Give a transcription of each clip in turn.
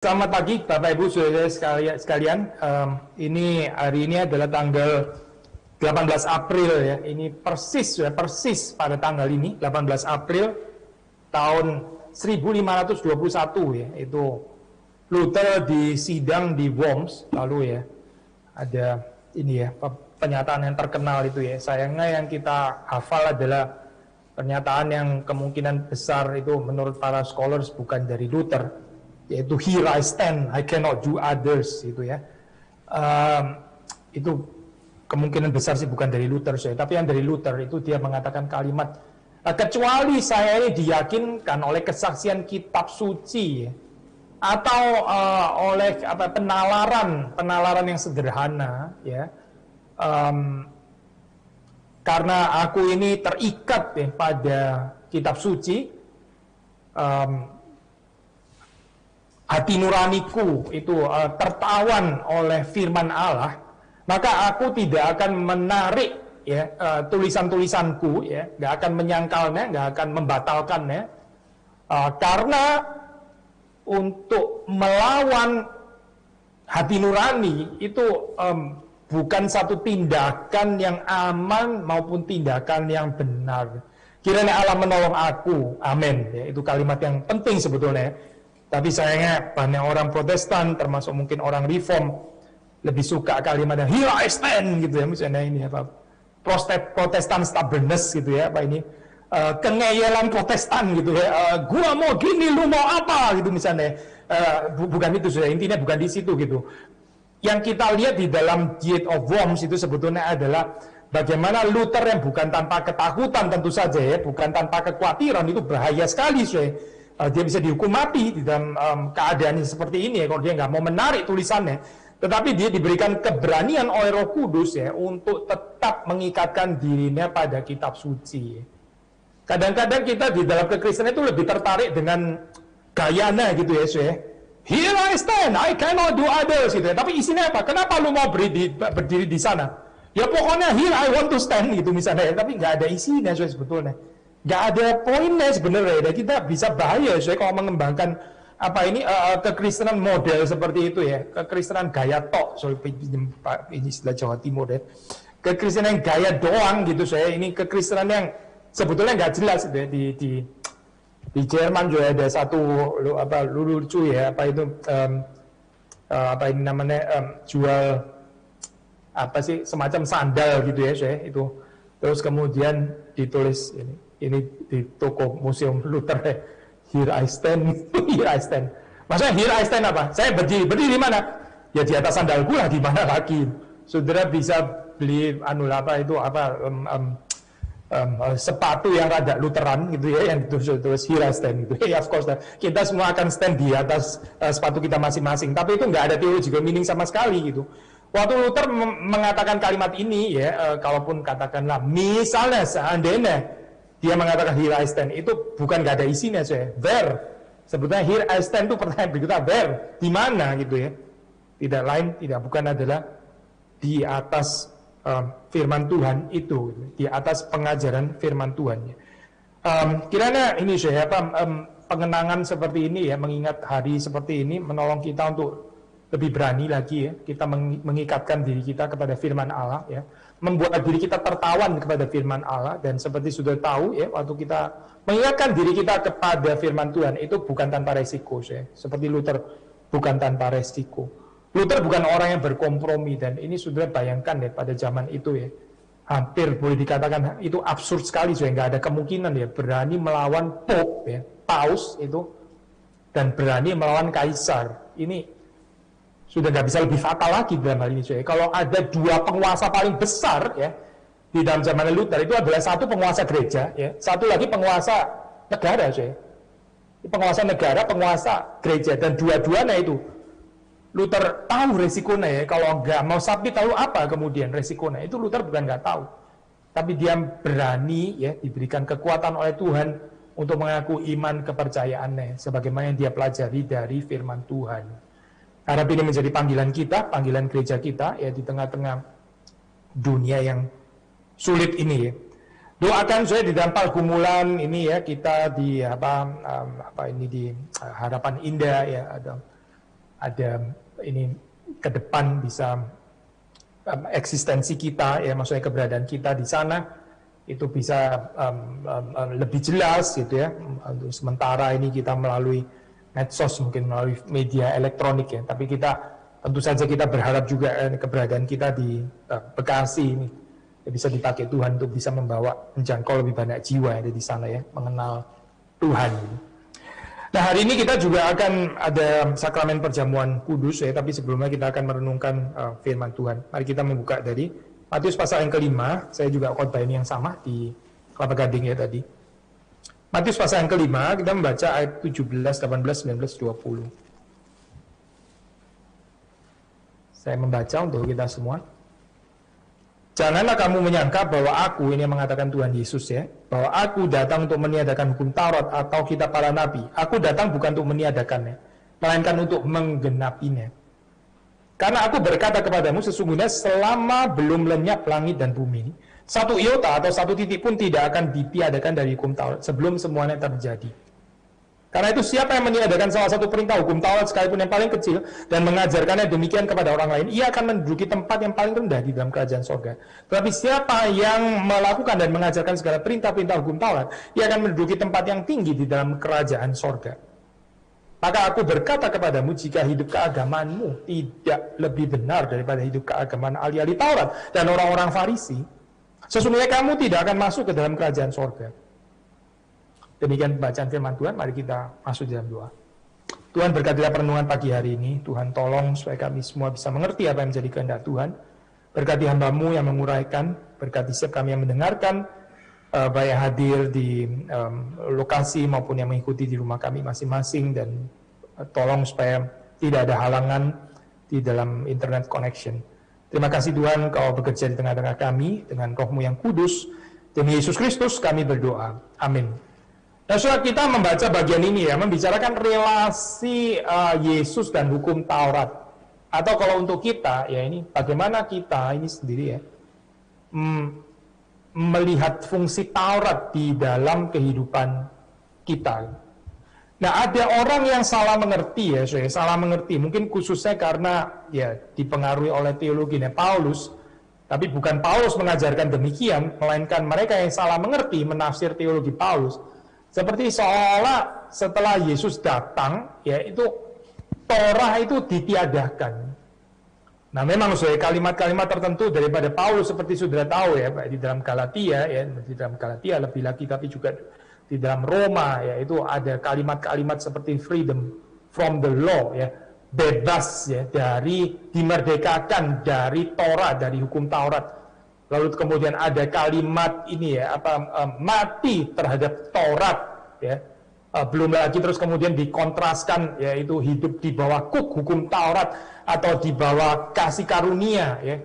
Selamat pagi Bapak Ibu Saudara sekalian. Ini hari ini adalah tanggal 18 April ya. Ini persis pada tanggal ini 18 April tahun 1521 ya. Itu Luther disidang di Worms lalu ya. Ada ini ya pernyataan yang terkenal itu ya. Sayangnya yang kita hafal adalah pernyataan yang kemungkinan besar itu menurut para scholars bukan dari Luther, yaitu "Here I stand, I cannot do others" itu ya. Itu kemungkinan besar sih bukan dari Luther, tapi yang dari Luther itu dia mengatakan kalimat kecuali saya ini diyakinkan oleh kesaksian kitab suci ya, atau oleh penalaran yang sederhana ya, karena aku ini terikat ya pada kitab suci, hati nuraniku itu tertawan oleh firman Allah, maka aku tidak akan menarik ya tulisan-tulisanku ya, nggak akan menyangkalnya, nggak akan membatalkannya, karena untuk melawan hati nurani itu bukan satu tindakan yang aman maupun tindakan yang benar. Kiranya Allah menolong aku, amin ya, itu kalimat yang penting sebetulnya. Tapi sayangnya banyak orang Protestan, termasuk mungkin orang Reform, lebih suka kalimatnya "Here I stand" gitu ya, misalnya ini apa Protestan stubbornness gitu ya, apa ini kengeyelan Protestan gitu ya, gua mau gini, lu mau apa gitu misalnya. Bukan itu sudah, intinya bukan di situ gitu. Yang kita lihat di dalam Diet of Worms itu sebetulnya adalah bagaimana Luther yang bukan tanpa ketakutan tentu saja ya, bukan tanpa kekhawatiran, itu bahaya sekali sudah. Dia bisa dihukum mati di dalam keadaan seperti ini ya, kalau dia nggak mau menarik tulisannya. Tetapi dia diberikan keberanian oleh Roh Kudus ya untuk tetap mengikatkan dirinya pada kitab suci. Kadang-kadang kita di dalam kekristenan itu lebih tertarik dengan gayanya gitu ya, "Here I stand, I cannot do others" gitu ya. Tapi isinya apa? Kenapa lu mau berdiri di sana? Ya pokoknya "Here I want to stand" gitu misalnya ya. Tapi nggak ada isinya sebetulnya. Nggak ada poinnya sebenarnya, dan kita bisa bahaya kalau mengembangkan apa ini kekristenan model seperti itu ya, kekristenan gaya tok, ini istilah Jawa Timur ya, kekristenan gaya doang gitu ini kekristenan yang sebetulnya nggak jelas gitu ya. Di Jerman juga ada satu lucu ya, apa itu apa ini namanya, jual apa sih semacam sandal gitu ya itu, terus kemudian ditulis ini di toko museum Luther ya, "Here I stand, here I stand." Maksudnya here I stand apa? Saya berdiri di mana? Ya di atas sandalku lah, di mana lagi? Saudara bisa beli sepatu yang rada Lutheran gitu ya, yang ditulis "Here I stand" gitu. Ya, of course, kita semua akan stand di atas sepatu kita masing-masing. Tapi itu nggak ada theological meaning sama sekali gitu. Waktu Luther mengatakan kalimat ini ya, kalaupun katakanlah misalnya seandainya dia mengatakan "Here I stand", itu bukan nggak ada isinya where. Sebetulnya "Here I stand" itu pertanyaan berikutnya where, di mana gitu ya. Tidak lain, tidak bukan adalah di atas firman Tuhan itu, di atas pengajaran firman Tuhan. Kiranya ini pengenangan seperti ini ya, mengingat hari seperti ini menolong kita untuk lebih berani lagi ya, kita mengikatkan diri kita kepada firman Allah ya, membuat diri kita tertawan kepada firman Allah. Dan seperti sudah tahu ya, waktu kita mengingatkan diri kita kepada firman Tuhan itu bukan tanpa resiko ya. Seperti Luther bukan tanpa resiko. Luther bukan orang yang berkompromi, dan ini sudah bayangkan ya pada zaman itu ya, hampir boleh dikatakan itu absurd sekali ya, nggak ada kemungkinan ya berani melawan Pope ya, Paus itu, dan berani melawan Kaisar. Ini sudah nggak bisa lebih fatal lagi dalam hal ini. Kalau ada dua penguasa paling besar ya di dalam zaman Luther, itu adalah satu penguasa gereja ya, satu lagi penguasa negara penguasa negara, penguasa gereja, dan dua-duanya itu Luther tahu resikonya ya. Kalau nggak mau submit, tahu apa kemudian resikonya itu. Luther bukan nggak tahu, tapi dia berani ya, diberikan kekuatan oleh Tuhan untuk mengaku iman kepercayaannya sebagaimana yang dia pelajari dari firman Tuhan. Harap ini menjadi panggilan kita, panggilan gereja kita ya, di tengah-tengah dunia yang sulit ini ya. Doakan saya di dalam pergumulan ini ya, kita di di Harapan Indah ya, ada ada ini ke depan bisa eksistensi kita, ya maksudnya keberadaan kita di sana itu bisa lebih jelas gitu ya. Untuk sementara ini kita melalui medsos, mungkin melalui media elektronik ya, tapi kita tentu saja kita berharap juga keberadaan kita di Bekasi ini bisa dipakai Tuhan untuk bisa menjangkau lebih banyak jiwa yang ada di sana ya, mengenal Tuhan. Nah, hari ini kita juga akan ada sakramen perjamuan kudus ya, tapi sebelumnya kita akan merenungkan firman Tuhan. Mari kita membuka dari Matius pasal yang kelima. Saya juga khotbah ini yang sama di Kelapa Gading ya tadi. Matius pasal yang kelima, kita membaca ayat 17, 18, 19, 20. Saya membaca untuk kita semua. Janganlah kamu menyangka bahwa aku, ini yang mengatakan Tuhan Yesus ya, bahwa aku datang untuk meniadakan hukum Taurat atau kitab para nabi. Aku datang bukan untuk meniadakannya, melainkan untuk menggenapinya. Karena aku berkata kepadamu, sesungguhnya selama belum lenyap langit dan bumi, satu iota atau satu titik pun tidak akan ditiadakan dari hukum Taurat sebelum semuanya terjadi. Karena itu siapa yang meniadakan salah satu perintah hukum Taurat sekalipun yang paling kecil dan mengajarkannya demikian kepada orang lain, ia akan menduduki tempat yang paling rendah di dalam kerajaan sorga. Tetapi siapa yang melakukan dan mengajarkan segala perintah-perintah hukum Taurat, ia akan menduduki tempat yang tinggi di dalam kerajaan sorga. Maka aku berkata kepadamu, jika hidup keagamaanmu tidak lebih benar daripada hidup keagamaan ahli-ahli Taurat dan orang-orang Farisi, sesungguhnya kamu tidak akan masuk ke dalam kerajaan sorga. Demikian bacaan firman Tuhan, mari kita masuk dalam doa. Tuhan, berkatilah perenungan pagi hari ini. Tuhan, tolong supaya kami semua bisa mengerti apa yang menjadi kehendak Tuhan. Berkati hamba-Mu yang menguraikan, berkati setiap kami yang mendengarkan, baik hadir di lokasi maupun yang mengikuti di rumah kami masing-masing, dan tolong supaya tidak ada halangan di dalam internet connection. Terima kasih Tuhan, Kau bekerja di tengah-tengah kami dengan Roh-Mu yang kudus. Demi Yesus Kristus kami berdoa. Amin. Nah, saudara, kita membaca bagian ini ya, membicarakan relasi Yesus dan hukum Taurat. Atau kalau untuk kita, ya ini bagaimana kita ini sendiri ya, melihat fungsi Taurat di dalam kehidupan kita. Nah, ada orang yang salah mengerti ya, saudara, salah mengerti. Mungkin khususnya karena ya dipengaruhi oleh teologinya Paulus, tapi bukan Paulus mengajarkan demikian, melainkan mereka yang salah mengerti menafsir teologi Paulus. Seperti seolah setelah Yesus datang, ya itu Torah itu ditiadakan. Nah, memang kalimat-kalimat tertentu daripada Paulus seperti sudah tahu ya, di dalam Galatia ya, di dalam Galatia lebih lagi, tapi juga di dalam Roma ya, itu ada kalimat-kalimat seperti freedom from the law ya, bebas ya dari, dimerdekakan dari Torah, dari hukum Taurat. Lalu kemudian ada kalimat ini ya, mati terhadap Taurat ya. Belum lagi terus kemudian dikontraskan yaitu hidup di bawah hukum Taurat atau di bawah kasih karunia ya.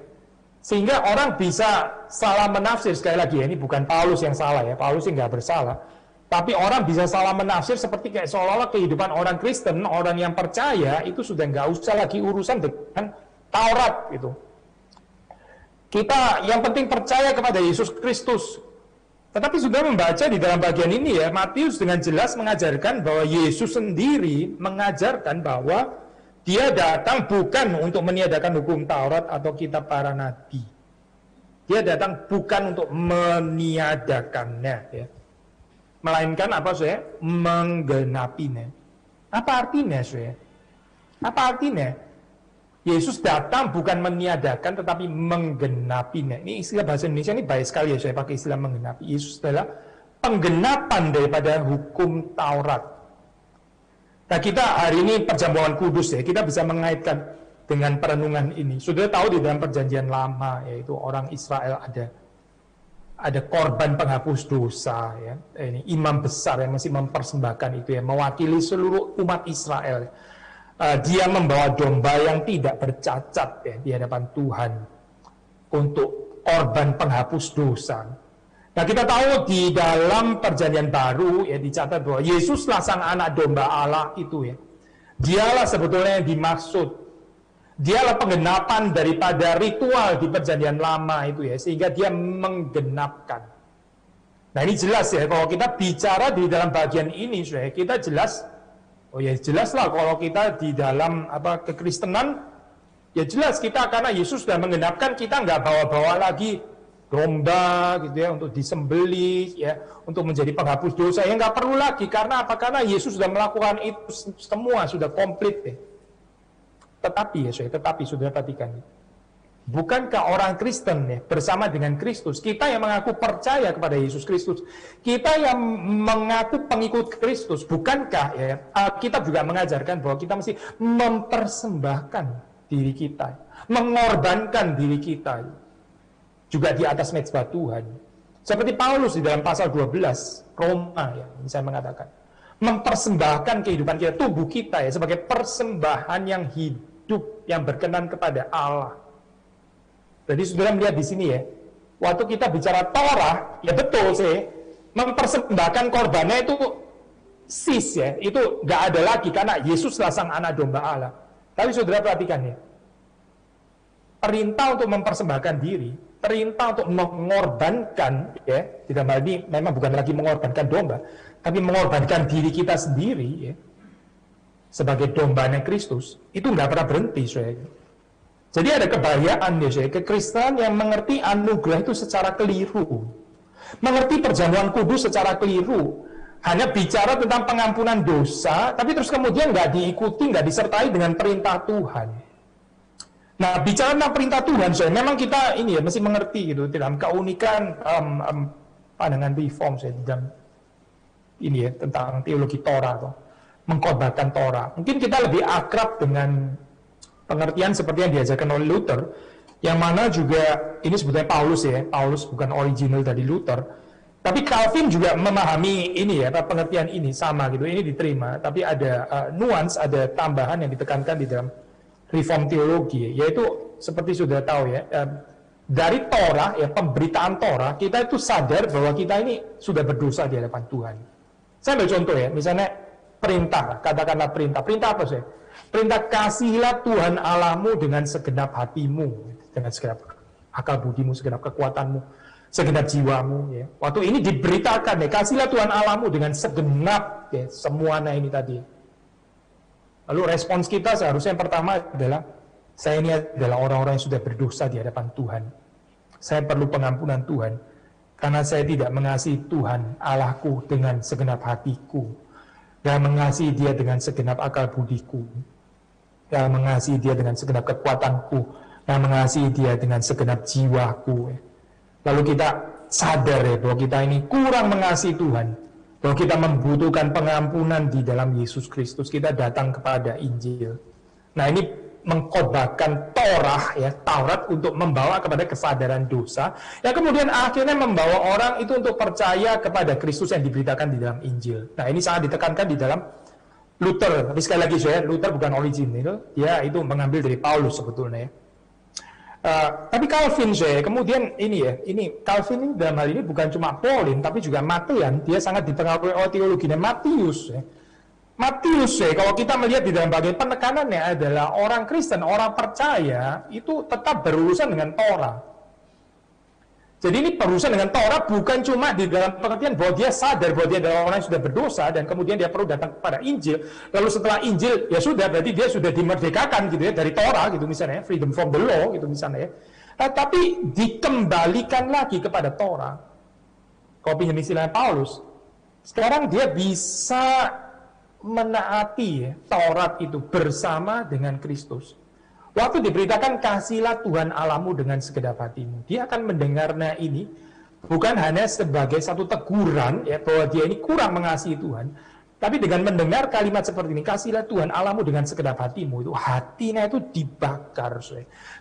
Sehingga orang bisa salah menafsir, sekali lagi ya, ini bukan Paulus yang salah ya, Paulus sih nggak bersalah. Tapi orang bisa salah menafsir seperti kayak seolah-olah kehidupan orang Kristen, orang yang percaya itu sudah nggak usah lagi urusan dengan Taurat gitu. Kita yang penting percaya kepada Yesus Kristus. Tetapi sudah membaca di dalam bagian ini ya, Matius dengan jelas mengajarkan bahwa Yesus sendiri mengajarkan bahwa Dia datang bukan untuk meniadakan hukum Taurat atau kitab para nabi. Dia datang bukan untuk meniadakannya ya. Melainkan apa saudara? Menggenapinya. Apa artinya saudara? Apa artinya? Yesus datang bukan meniadakan tetapi menggenapinya. Ini istilah bahasa Indonesia ini baik sekali ya, saya pakai istilah menggenapi. Yesus adalah penggenapan daripada hukum Taurat. Nah, kita hari ini perjamuan kudus ya, kita bisa mengaitkan dengan perenungan ini. Sudah tahu di dalam perjanjian lama yaitu orang Israel ada korban penghapus dosa ya. Ini imam besar yang masih mempersembahkan itu ya, mewakili seluruh umat Israel. Dia membawa domba yang tidak bercacat ya, di hadapan Tuhan untuk korban penghapus dosa. Nah, kita tahu di dalam perjanjian baru ya dicatat bahwa Yesuslah sang anak domba Allah itu ya. Dialah sebetulnya yang dimaksud. Dialah penggenapan daripada ritual di perjanjian lama itu ya, sehingga dia menggenapkan. Nah, ini jelas ya, kalau kita bicara di dalam bagian ini kita jelas Oh ya jelas lah kalau kita di dalam kekristenan, ya jelas kita karena Yesus sudah menggenapkan, kita nggak bawa-bawa lagi domba gitu ya untuk disembelih ya untuk menjadi penghapus dosa, ya nggak perlu lagi. Karena apa? Karena Yesus sudah melakukan itu semua, sudah komplit ya. Tetapi sudah perhatikan, bukankah orang Kristen ya bersama dengan Kristus, kita yang mengaku percaya kepada Yesus Kristus, kita yang mengaku pengikut Kristus, bukankah ya kita juga mengajarkan bahwa kita mesti mempersembahkan diri kita, mengorbankan diri kita juga di atas mezbah Tuhan. Seperti Paulus di dalam pasal 12 Roma ya, saya mengatakan mempersembahkan kehidupan kita, tubuh kita ya sebagai persembahan yang hidup, yang berkenan kepada Allah. Jadi saudara melihat di sini ya, waktu kita bicara Torah, ya betul sih, mempersembahkan korbannya itu ya, itu nggak ada lagi karena Yesuslah sang anak domba Allah. Tapi saudara perhatikan ya, perintah untuk mempersembahkan diri, perintah untuk mengorbankan ya, tidak hal ini memang bukan lagi mengorbankan domba, tapi mengorbankan diri kita sendiri ya, sebagai dombanya Kristus, itu nggak pernah berhenti saudara. Jadi ada kebahayaan ya saudara, kekristenan yang mengerti anugerah itu secara keliru, mengerti perjamuan kudus secara keliru, hanya bicara tentang pengampunan dosa, tapi terus kemudian nggak diikuti, nggak disertai dengan perintah Tuhan. Nah, bicara tentang perintah Tuhan, memang kita ini ya mesti mengerti gitu dalam keunikan pandangan reform dalam ini ya tentang teologi Torah atau mengkhotbahkan Torah. Mungkin kita lebih akrab dengan pengertian seperti yang diajarkan oleh Luther, yang mana juga ini sebetulnya Paulus ya, Paulus bukan original dari Luther, tapi Calvin juga memahami ini ya, pengertian ini sama gitu, ini diterima, tapi ada nuans, ada tambahan yang ditekankan di dalam reform teologi, yaitu seperti sudah tahu ya, dari Torah ya, pemberitaan Torah, kita itu sadar bahwa kita ini sudah berdosa di hadapan Tuhan. Saya ambil contoh ya, misalnya perintah, katakanlah perintah apa sih? Perintah kasihilah Tuhan Allahmu dengan segenap hatimu, dengan segenap akal budimu, segenap kekuatanmu, segenap jiwamu. Ya. Waktu ini diberitakan ya, kasihilah Tuhan Allahmu dengan segenap ya, semuanya ini tadi. Lalu respons kita seharusnya yang pertama adalah, saya ini adalah orang-orang yang sudah berdosa di hadapan Tuhan. Saya perlu pengampunan Tuhan, karena saya tidak mengasihi Tuhan Allahku dengan segenap hatiku, dan mengasihi Dia dengan segenap akal budiku, dan mengasihi Dia dengan segenap kekuatanku, dan mengasihi Dia dengan segenap jiwaku. Lalu kita sadar ya bahwa kita ini kurang mengasihi Tuhan, bahwa kita membutuhkan pengampunan di dalam Yesus Kristus. Kita datang kepada Injil. Nah, ini mengkhotbahkan Torah ya, Taurat untuk membawa kepada kesadaran dosa, yang kemudian akhirnya membawa orang itu untuk percaya kepada Kristus yang diberitakan di dalam Injil. Nah, ini sangat ditekankan di dalam Luther. Tapi sekali lagi saya, Luther bukan original, dia itu mengambil dari Paulus sebetulnya ya. Tapi Calvin kemudian ini ya, ini Calvin ini dalam hal ini bukan cuma Pauline tapi juga Matean, dia sangat dipengaruhi oleh teologinya Matius ya. Matius kalau kita melihat di dalam bagian penekanannya adalah orang Kristen, orang percaya itu tetap berurusan dengan Torah. Jadi ini berurusan dengan Torah bukan cuma di dalam pengertian bahwa dia sadar bahwa dia adalah orang yang sudah berdosa dan kemudian dia perlu datang kepada Injil. Lalu setelah Injil ya sudah, berarti dia sudah dimerdekakan gitu ya dari Torah gitu misalnya, freedom from the law gitu misalnya ya. Tapi dikembalikan lagi kepada Torah. Kalau pinjam istilahnya Paulus, sekarang dia bisa menaati ya, Taurat itu bersama dengan Kristus. Waktu diberitakan kasihilah Tuhan Allahmu dengan segenap hatimu, dia akan mendengarnya ini bukan hanya sebagai satu teguran ya bahwa dia ini kurang mengasihi Tuhan, tapi dengan mendengar kalimat seperti ini, kasihilah Tuhan Allahmu dengan segenap hatimu, itu hatinya itu dibakar,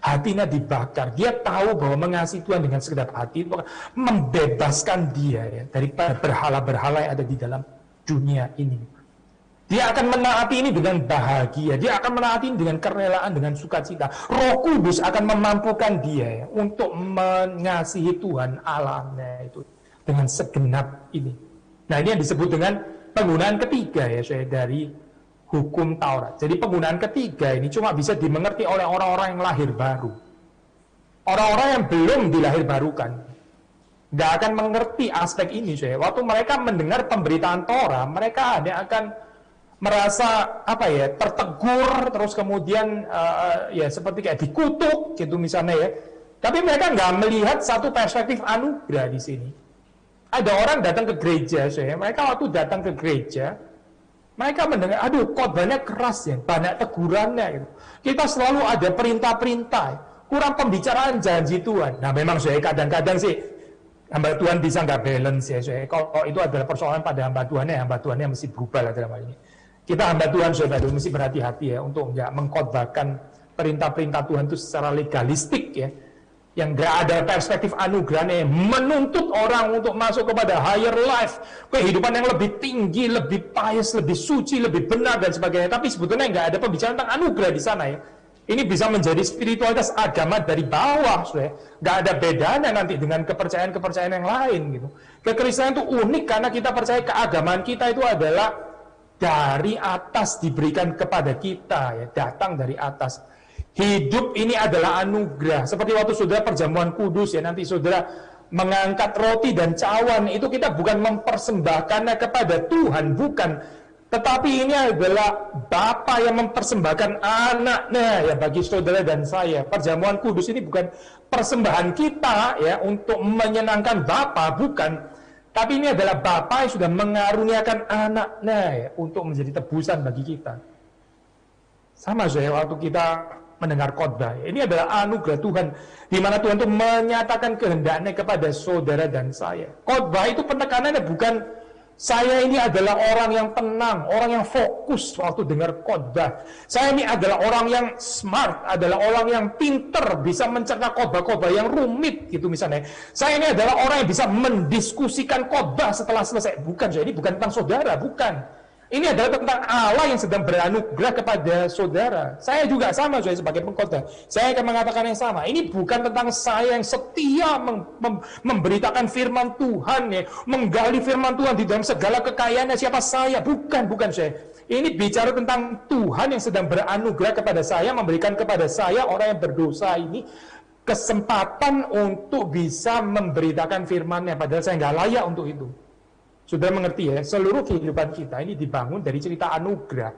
hatinya dibakar. Dia tahu bahwa mengasihi Tuhan dengan segenap hati itu membebaskan dia ya daripada berhala-berhala yang ada di dalam dunia ini. Dia akan menaati ini dengan bahagia, dia akan menaati ini dengan kerelaan, dengan sukacita. Roh Kudus akan memampukan dia ya, untuk mengasihi Tuhan Allahnya itu dengan segenap ini. Nah, ini yang disebut dengan penggunaan ketiga ya dari hukum Taurat. Jadi penggunaan ketiga ini cuma bisa dimengerti oleh orang-orang yang lahir baru. Orang-orang yang belum dilahir barukan nggak akan mengerti aspek ini. Waktu mereka mendengar pemberitaan Torah, mereka hanya akan merasa apa ya, tertegur, terus kemudian ya seperti kayak dikutuk gitu misalnya ya. Tapi mereka nggak melihat satu perspektif anugerah di sini. Ada orang datang ke gereja, mereka waktu datang ke gereja, mereka mendengar, aduh khotbahnya keras ya, banyak tegurannya gitu. Kita selalu ada perintah-perintah, kurang pembicaraan janji Tuhan. Nah memang kadang-kadang sih hamba Tuhan bisa nggak balance ya. Kalau itu adalah persoalan pada hamba Tuhannya mesti berubah lah dalam hal ini. Kita hamba Tuhan saudara mesti berhati-hati ya untuk nggak mengkhotbahkan perintah-perintah Tuhan itu secara legalistik ya, yang nggak ada perspektif anugerahnya, menuntut orang untuk masuk kepada higher life, kehidupan yang lebih tinggi, lebih pious, lebih suci, lebih benar dan sebagainya. Tapi sebetulnya nggak ada pembicaraan tentang anugerah di sana ya. Ini bisa menjadi spiritualitas agama dari bawah, nggak ada bedanya nanti dengan kepercayaan-kepercayaan yang lain gitu. Kekristenan itu unik karena kita percaya keagamaan kita itu adalah dari atas diberikan kepada kita ya, datang dari atas. Hidup ini adalah anugerah. Seperti waktu saudara perjamuan kudus ya, nanti saudara mengangkat roti dan cawan, itu kita bukan mempersembahkannya kepada Tuhan, bukan. Tetapi ini adalah Bapa yang mempersembahkan anaknya ya bagi saudara dan saya. Perjamuan kudus ini bukan persembahan kita ya untuk menyenangkan Bapa, bukan. Tapi ini adalah Bapa yang sudah mengaruniakan anaknya ya untuk menjadi tebusan bagi kita. Sama saya waktu kita mendengar khotbah. Ini adalah anugerah Tuhan, di mana Tuhan itu menyatakan kehendaknya kepada saudara dan saya. Khotbah itu penekanannya bukan saya ini adalah orang yang tenang, orang yang fokus waktu dengar khotbah. Saya ini adalah orang yang smart, adalah orang yang pinter, bisa mencerna khotbah-khotbah yang rumit gitu misalnya. Saya ini adalah orang yang bisa mendiskusikan khotbah setelah selesai. Bukan, ini bukan tentang saudara, bukan. Ini adalah tentang Allah yang sedang beranugerah kepada saudara. Saya juga sama sebagai pengkhotbah. Saya akan mengatakan yang sama. Ini bukan tentang saya yang setia memberitakan firman Tuhan ya, menggali firman Tuhan di dalam segala kekayaannya. Siapa saya? Bukan saya. Ini bicara tentang Tuhan yang sedang beranugerah kepada saya, memberikan kepada saya orang yang berdosa ini kesempatan untuk bisa memberitakan firman-Nya, padahal saya nggak layak untuk itu. Sudah mengerti ya, seluruh kehidupan kita ini dibangun dari cerita anugerah.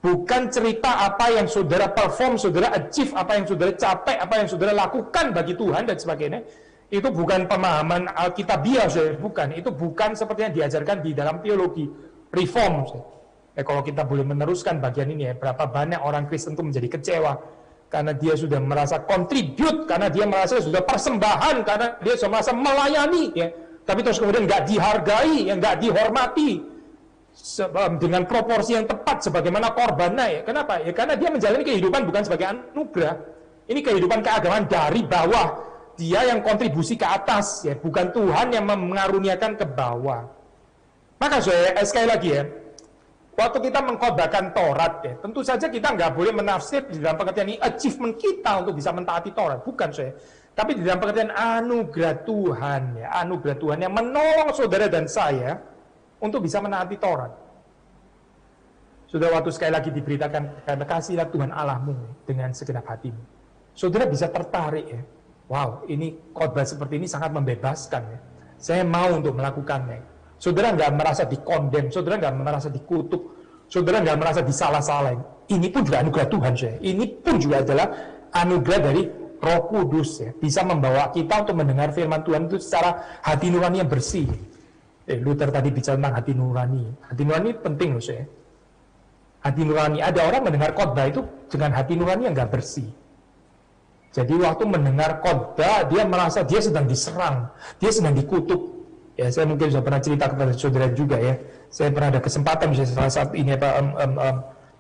Bukan cerita apa yang saudara perform, saudara achieve, apa yang saudara capai, apa yang saudara lakukan bagi Tuhan dan sebagainya. Itu bukan pemahaman Alkitabiah, bukan. Itu bukan seperti yang diajarkan di dalam teologi reform. Kalau kita boleh meneruskan bagian ini ya, berapa banyak orang Kristen itu menjadi kecewa karena dia sudah merasa contribute, karena dia merasa sudah persembahan, karena dia sudah merasa melayani ya. Tapi terus kemudian nggak dihargai, yang nggak dihormati dengan proporsi yang tepat sebagaimana korbannya ya. Kenapa? Ya karena dia menjalani kehidupan bukan sebagai anugerah. Ini kehidupan keagamaan dari bawah. Dia yang kontribusi ke atas ya, bukan Tuhan yang mengaruniakan ke bawah. Maka sekali lagi ya, waktu kita mengkhotbahkan Taurat ya, tentu saja kita nggak boleh menafsir di dalam pengertian ini achievement kita untuk bisa mentaati Taurat, bukan tapi di dalam pengertian anugerah Tuhan ya, anugerah Tuhan yang menolong saudara dan saya untuk bisa menaati Taurat. Sudah waktu sekali lagi diberitakan, karena kasihlah Tuhan Allahmu dengan segenap hatimu. Saudara bisa tertarik ya, wow ini khotbah seperti ini sangat membebaskan ya. Saya mau untuk melakukannya. Saudara nggak merasa dikondem, saudara nggak merasa dikutuk, saudara nggak merasa disalah-salahin. Ini pun juga anugerah Tuhan saya. Ini pun juga adalah anugerah dari Roh Kudus ya, bisa membawa kita untuk mendengar firman Tuhan itu secara hati nurani yang bersih. Luther tadi bicara tentang hati nurani. Hati nurani penting loh saya. Hati nurani, ada orang mendengar khotbah itu dengan hati nurani yang nggak bersih. Jadi waktu mendengar khotbah dia merasa dia sedang diserang, dia sedang dikutuk. Ya saya mungkin sudah pernah cerita kepada saudara juga ya. Saya pernah ada kesempatan misalnya salah satu ini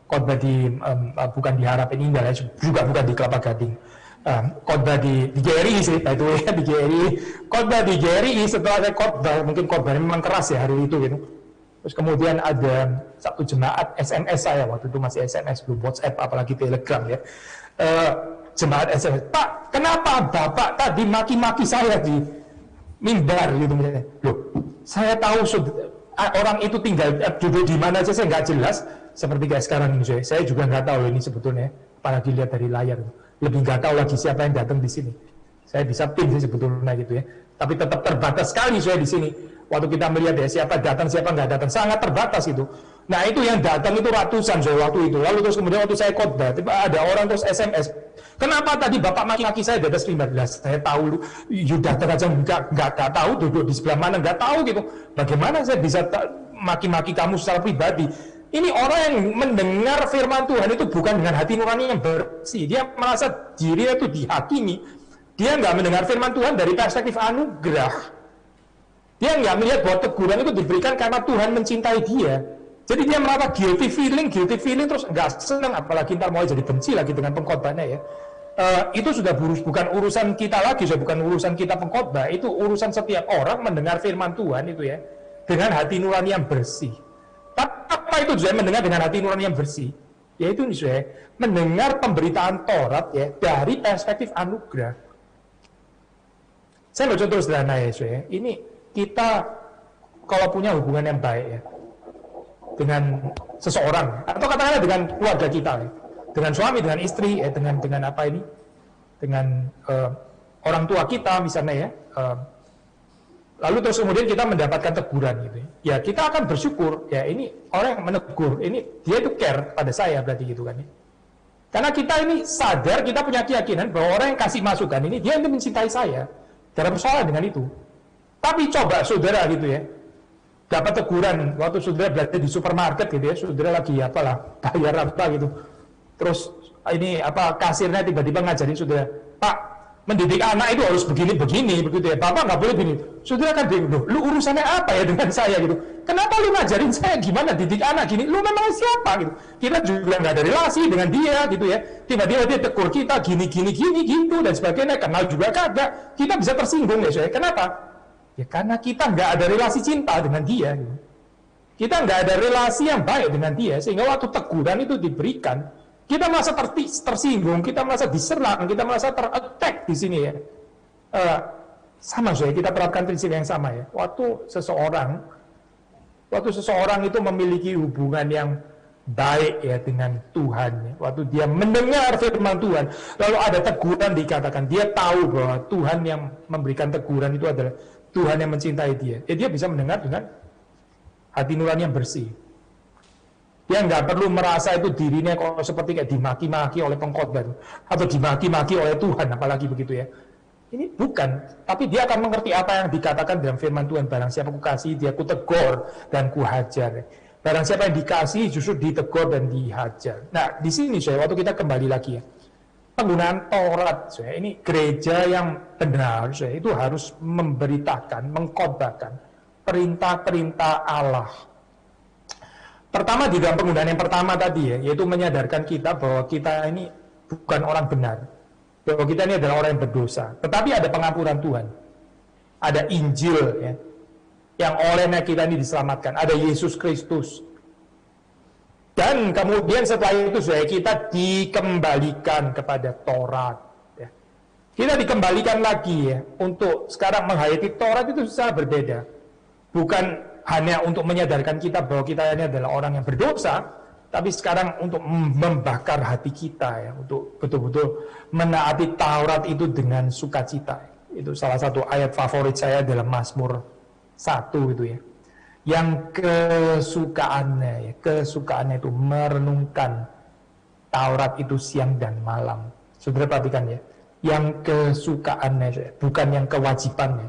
khotbah di bukan di Harapan Indah ya, juga bukan di Kelapa Gading. Khotbah di GRI sih, by the way, di GRI. Khotbah di GRI setelah saya khotbah, mungkin khotbahnya memang keras ya hari itu gitu. Terus kemudian ada satu jemaat SMS saya, waktu itu masih SMS, belum WhatsApp, apalagi Telegram ya. Jemaat SMS, Pak, kenapa Bapak tadi maki-maki saya di mimbar gitu misalnya. Loh, saya tahu orang itu tinggal duduk di mana aja, saya nggak jelas. Seperti kayak sekarang ini, saya juga nggak tahu ini sebetulnya, apalagi lihat dari layar. Lebih nggak tahu lagi siapa yang datang di sini. Saya bisa pin sih sebetulnya gitu ya. Tapi tetap terbatas sekali saya di sini. Waktu kita melihat ya siapa datang, siapa nggak datang, sangat terbatas itu. Nah itu yang datang itu ratusan saya waktu itu. Lalu terus kemudian waktu saya khotbah, tiba ada orang terus SMS. Kenapa tadi Bapak maki-maki saya di atas 15? Saya tahu, you datang aja nggak tahu, duduk di sebelah mana nggak tahu gitu. Bagaimana saya bisa maki-maki kamu secara pribadi? Ini orang yang mendengar firman Tuhan itu bukan dengan hati nurani yang bersih. Dia merasa dirinya itu dihakimi. Dia nggak mendengar firman Tuhan dari perspektif anugerah. Dia nggak melihat bahwa teguran itu diberikan karena Tuhan mencintai dia. Jadi dia merasa guilty feeling terus nggak senang, apalagi ntar mau jadi benci lagi dengan pengkhotbahnya ya. Itu sudah bukan urusan kita lagi, sudah bukan urusan kita pengkhotbah. Itu urusan setiap orang mendengar firman Tuhan itu ya dengan hati nurani yang bersih. Apa itu saya mendengar dengan hati nurani yang bersih? Yaitu saya mendengar pemberitaan Taurat ya dari perspektif anugerah. Saya mau contoh sederhana ya saya. Ini kita kalau punya hubungan yang baik ya dengan seseorang atau katakanlah dengan keluarga kita ya. Dengan suami, dengan istri, dengan apa ini? Dengan orang tua kita misalnya ya. Lalu terus kemudian kita mendapatkan teguran gitu ya. Ya kita akan bersyukur ya ini orang yang menegur, ini dia itu care pada saya berarti gitu kan ya. Karena kita ini sadar, kita punya keyakinan bahwa orang yang kasih masukan ini dia itu mencintai saya. Tidak ada persoalan dengan itu. Tapi coba saudara gitu ya, dapat teguran waktu saudara berada di supermarket gitu ya, saudara lagi apalah bayar apa gitu. Terus ini apa kasirnya tiba-tiba ngajarin saudara, Pak, mendidik anak itu harus begini begitu ya. Bapak nggak boleh begini. Saudara kan bingung, lu urusannya apa ya dengan saya gitu? Kenapa lu ngajarin saya gimana didik anak gini? Lu memang siapa gitu? Kita juga nggak ada relasi dengan dia gitu ya. Tiba-tiba dia tegur kita gini gitu dan sebagainya. Kenal juga kagak. Kita bisa tersinggung ya saya. Kenapa? Ya karena kita nggak ada relasi cinta dengan dia. Gitu. Kita nggak ada relasi yang baik dengan dia sehingga waktu teguran itu diberikan, kita merasa tersinggung, kita merasa diserang, kita merasa ter-attack di sini ya. Sama saya, kita terapkan prinsip yang sama ya. Waktu seseorang itu memiliki hubungan yang baik ya dengan Tuhan ya. Waktu dia mendengar firman Tuhan, lalu ada teguran dikatakan, dia tahu bahwa Tuhan yang memberikan teguran itu adalah Tuhan yang mencintai dia. Ya dia bisa mendengar dengan hati nurani yang bersih. Dia nggak perlu merasa itu dirinya kok seperti kayak dimaki-maki oleh pengkhotbah atau dimaki-maki oleh Tuhan, apalagi begitu ya. Ini bukan, tapi dia akan mengerti apa yang dikatakan dalam firman Tuhan. Barang siapa kukasihi, dia kutegur dan kuhajar. Barang siapa yang dikasihi justru ditegur dan dihajar. Nah, di sini saya waktu kita kembali lagi ya. Penggunaan Taurat, saya ini gereja yang benar, saya itu harus memberitakan, mengkhotbahkan perintah-perintah Allah. Pertama di dalam penggunaan yang pertama tadi ya, yaitu menyadarkan kita bahwa kita ini bukan orang benar, bahwa kita ini adalah orang yang berdosa. Tetapi ada pengampunan Tuhan, ada Injil ya, yang olehnya kita ini diselamatkan, ada Yesus Kristus. Dan kemudian setelah itu kita dikembalikan kepada Taurat. Ya. Kita dikembalikan lagi ya, untuk sekarang menghayati Taurat itu secara berbeda. Bukan hanya untuk menyadarkan kita bahwa kita ini adalah orang yang berdosa, tapi sekarang untuk membakar hati kita ya, untuk betul-betul menaati Taurat itu dengan sukacita. Itu salah satu ayat favorit saya dalam Mazmur 1 itu ya. Yang kesukaannya itu merenungkan Taurat itu siang dan malam. Saudara perhatikan ya, yang kesukaannya, bukan yang kewajibannya.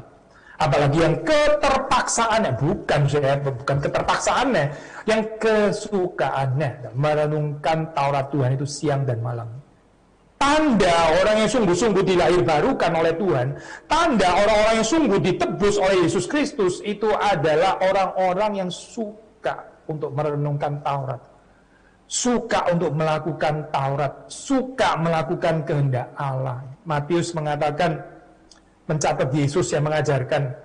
Apalagi yang keterpaksaannya, bukan keterpaksaannya, yang kesukaannya, merenungkan Taurat Tuhan itu siang dan malam. Tanda orang yang sungguh-sungguh dilahirbarukan oleh Tuhan, tanda orang-orang yang sungguh ditebus oleh Yesus Kristus, itu adalah orang-orang yang suka untuk merenungkan Taurat, suka untuk melakukan Taurat, suka melakukan kehendak Allah. Matius mengatakan, mencatat Yesus yang mengajarkan,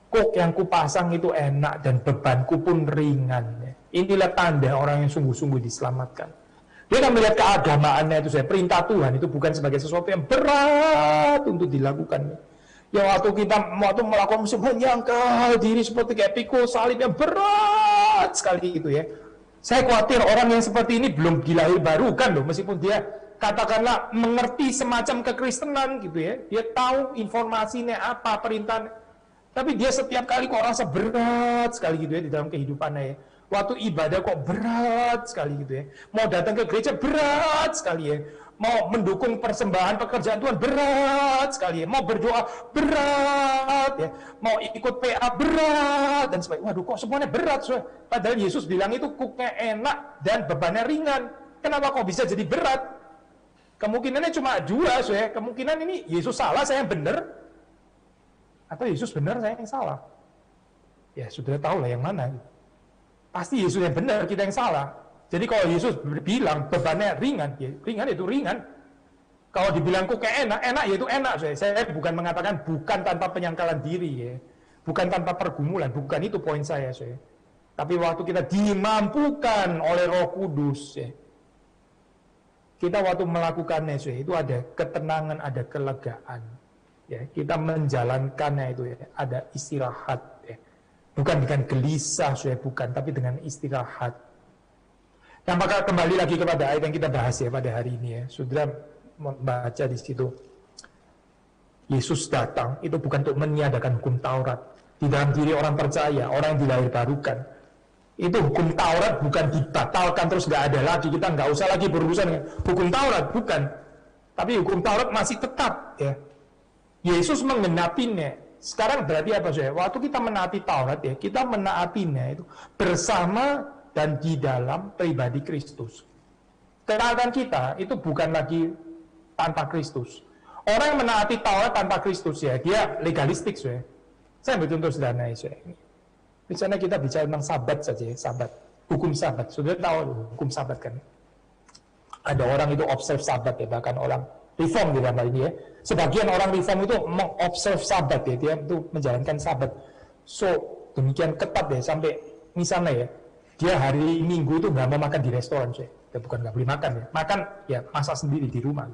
kok yang kupasang itu enak dan bebanku pun ringan. Inilah tanda orang yang sungguh-sungguh diselamatkan. Dia akan melihat keagamaannya itu, perintah Tuhan itu bukan sebagai sesuatu yang berat untuk dilakukan. Ya waktu melakukan menyangkal diri seperti kayak pikul salib yang berat sekali itu ya. Saya khawatir orang yang seperti ini belum dilahirbarukan loh, meskipun dia katakanlah mengerti semacam kekristenan gitu ya, dia tahu informasinya apa, perintahnya, Tapi dia setiap kali kok rasa berat sekali gitu ya di dalam kehidupannya ya. Waktu ibadah kok berat sekali gitu ya. Mau datang ke gereja berat sekali ya. Mau mendukung persembahan pekerjaan Tuhan berat sekali ya. Mau berdoa berat ya. Mau ikut PA berat dan sebagainya. Waduh kok semuanya berat. Padahal Yesus bilang itu kuknya enak dan bebannya ringan. Kenapa kok bisa jadi berat? Kemungkinannya cuma dua. Kemungkinan ini Yesus salah, saya yang benar. Atau Yesus benar, saya yang salah. Ya sudah tahu lah yang mana. Pasti Yesus yang benar, kita yang salah. Jadi kalau Yesus bilang bebannya ringan, ya ringan itu ringan. Kalau dibilang kok kayak enak, enak ya itu enak. Saya bukan mengatakan bukan tanpa penyangkalan diri ya. Bukan tanpa pergumulan, bukan itu poin saya. Tapi waktu kita dimampukan oleh Roh Kudus ya. Kita waktu melakukannya itu ada ketenangan, ada kelegaan. Ya, kita menjalankannya itu ya, ada istirahat ya. Bukan dengan gelisah, bukan, tapi dengan istirahat. Nah, maka kembali lagi kepada ayat yang kita bahas ya pada hari ini ya. Saudara membaca di situ. Yesus datang itu bukan untuk meniadakan hukum Taurat. Di dalam diri orang percaya, orang yang dilahirbarukan. Itu hukum Taurat bukan dibatalkan terus nggak ada lagi. Kita nggak usah lagi berurusan dengan hukum Taurat, bukan. Tapi hukum Taurat masih tetap ya. Yesus menggenapinya. Sekarang berarti apa Waktu kita menaati Taurat ya, kita menaatinya itu bersama dan di dalam pribadi Kristus. Ketaatan kita itu bukan lagi tanpa Kristus. Orang yang menaati Taurat tanpa Kristus ya, dia legalistik Saya ambil contoh sederhana Misalnya kita bicara tentang Sabat saja ya, Sabat, hukum Sabat. Sudah tahu hukum Sabat kan? Ada orang itu observe Sabat ya, bahkan orang Reform di dalam hal ini ya. Sebagian orang Reform itu mengobserve Sabat ya, dia itu menjalankan Sabat. So demikian ketat ya sampai misalnya ya, dia hari Minggu itu nggak mau makan di restoran ya, bukan nggak boleh makan ya, makan ya masak sendiri di rumah.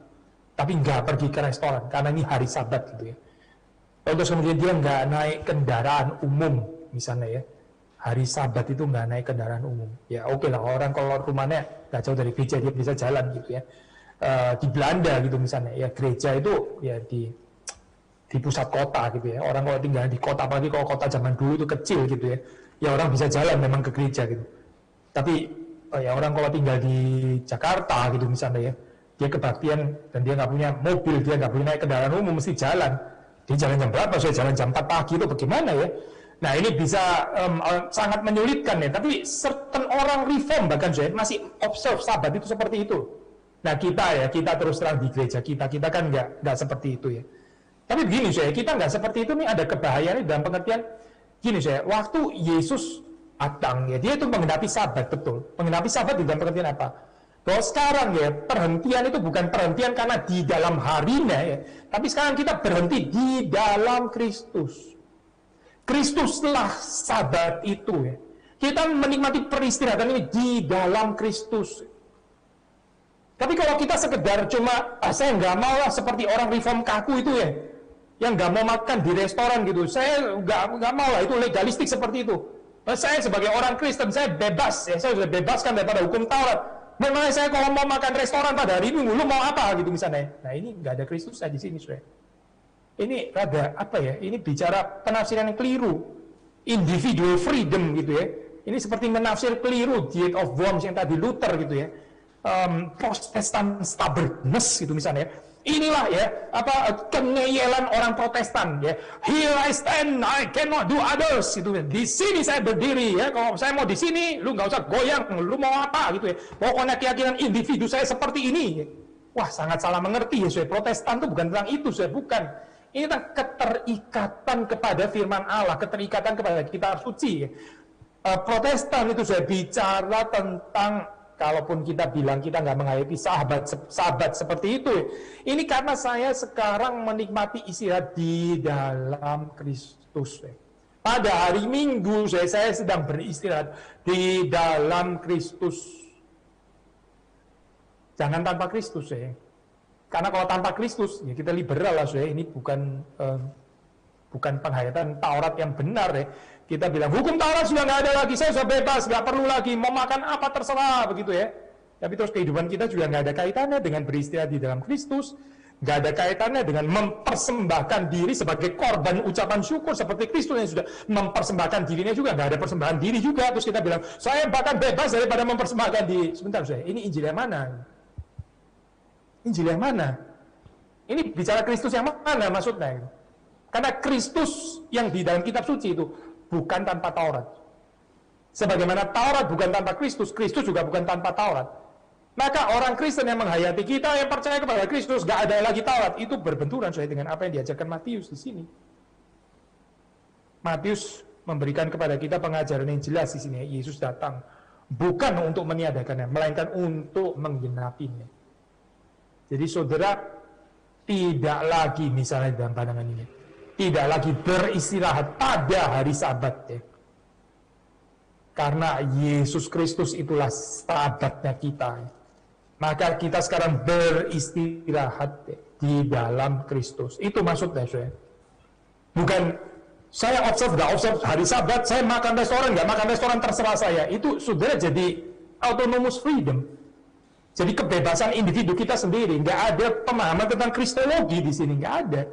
Tapi nggak pergi ke restoran karena ini hari Sabat gitu ya. Terus kemudian dia nggak naik kendaraan umum misalnya ya. Hari Sabat itu nggak naik kendaraan umum. Ya oke lah, orang kalau rumahnya nggak jauh dari gereja dia bisa jalan gitu ya. Di Belanda gitu misalnya ya, gereja itu ya di pusat kota gitu ya. Orang kalau tinggal di kota, apalagi kalau kota zaman dulu itu kecil gitu ya, ya orang bisa jalan memang ke gereja gitu. Tapi ya orang kalau tinggal di Jakarta gitu misalnya ya, dia kebaktian dan dia nggak punya mobil, dia nggak punya naik kendaraan umum, mesti jalan. Dia jalan jam berapa? Jalan jam 4 pagi itu bagaimana ya? Nah ini bisa sangat menyulitkan ya. Tapi certain orang Reform bahkan masih observe Sabat itu seperti itu. Nah kita terus terang di gereja kita kan nggak seperti itu ya. Tapi begini kita nggak seperti itu nih, ada kebahayaannya dalam pengertian gini waktu Yesus datang ya, dia itu menggenapi Sabat, betul. Menggenapi Sabat di dalam pengertian apa? Bahwa sekarang ya perhentian itu bukan perhentian karena di dalam harinya ya, tapi sekarang kita berhenti di dalam Kristus. Kristuslah Sabat itu ya. Kita menikmati peristirahatan ini di dalam Kristus. Tapi kalau kita sekedar cuma, saya nggak mau lah seperti orang Reform kaku itu ya, yang nggak mau makan di restoran gitu, saya nggak mau lah, itu legalistik seperti itu. Nah, saya sebagai orang Kristen, saya bebas ya, saya sudah bebaskan daripada hukum Taurat. Memang saya kalau mau makan restoran pada hari Minggu, lu mau apa gitu misalnya. Nah ini nggak ada Kristus di sini Ini rada apa ya? Ini bicara penafsiran yang keliru, individual freedom gitu ya. Ini seperti menafsir keliru Diet of Worms yang tadi Luther gitu ya. Protestan stubbornness gitu misalnya. Inilah ya kengeyelan orang Protestan ya. Here I stand, I cannot do others gitu. Di sini saya berdiri ya. Kalau saya mau di sini, lu nggak usah goyang. Lu mau apa gitu ya. Pokoknya keyakinan individu saya seperti ini. Wah sangat salah mengerti ya. Protestan itu bukan tentang itu, bukan. Ini tentang keterikatan kepada firman Allah, keterikatan kepada kitab suci. Protestan itu bicara tentang, kalaupun kita bilang kita nggak menghayati sahabat seperti itu, ini karena saya sekarang menikmati istirahat di dalam Kristus. Pada hari Minggu saya sedang beristirahat di dalam Kristus. Jangan tanpa Kristus Karena kalau tanpa Kristus ya kita liberal lah ini bukan penghayatan Taurat yang benar Kita bilang hukum Taurat sudah nggak ada lagi, saya sudah bebas, nggak perlu lagi, mau makan apa terserah begitu ya. Tapi terus kehidupan kita juga nggak ada kaitannya dengan beristirahat di dalam Kristus, Nggak ada kaitannya dengan mempersembahkan diri sebagai korban ucapan syukur seperti Kristus yang sudah mempersembahkan dirinya juga. Nggak ada persembahan diri juga. Terus kita bilang, saya bahkan bebas daripada mempersembahkan diri. Sebentar, saya, ini Injil yang mana? Injil yang mana? Ini bicara Kristus yang mana maksudnya? Karena Kristus yang di dalam kitab suci itu bukan tanpa Taurat. Sebagaimana Taurat bukan tanpa Kristus, Kristus juga bukan tanpa Taurat. Maka orang Kristen yang menghayati kita yang percaya kepada Kristus, gak ada lagi Taurat, itu berbenturan sesuai dengan apa yang diajarkan Matius di sini. Matius memberikan kepada kita pengajaran yang jelas di sini. Yesus datang bukan untuk meniadakannya, melainkan untuk menggenapinya. Jadi saudara tidak lagi misalnya dalam pandangan ini, tidak lagi beristirahat pada hari Sabat ya. Karena Yesus Kristus itulah Sabatnya kita. Maka kita sekarang beristirahat di dalam Kristus. Itu maksudnya, saya. Bukan saya observe, nggak observe hari Sabat, saya makan restoran, nggak makan restoran, terserah saya. Itu sudah jadi autonomous freedom. Jadi kebebasan individu kita sendiri. Nggak ada pemahaman tentang kristologi di sini, nggak ada.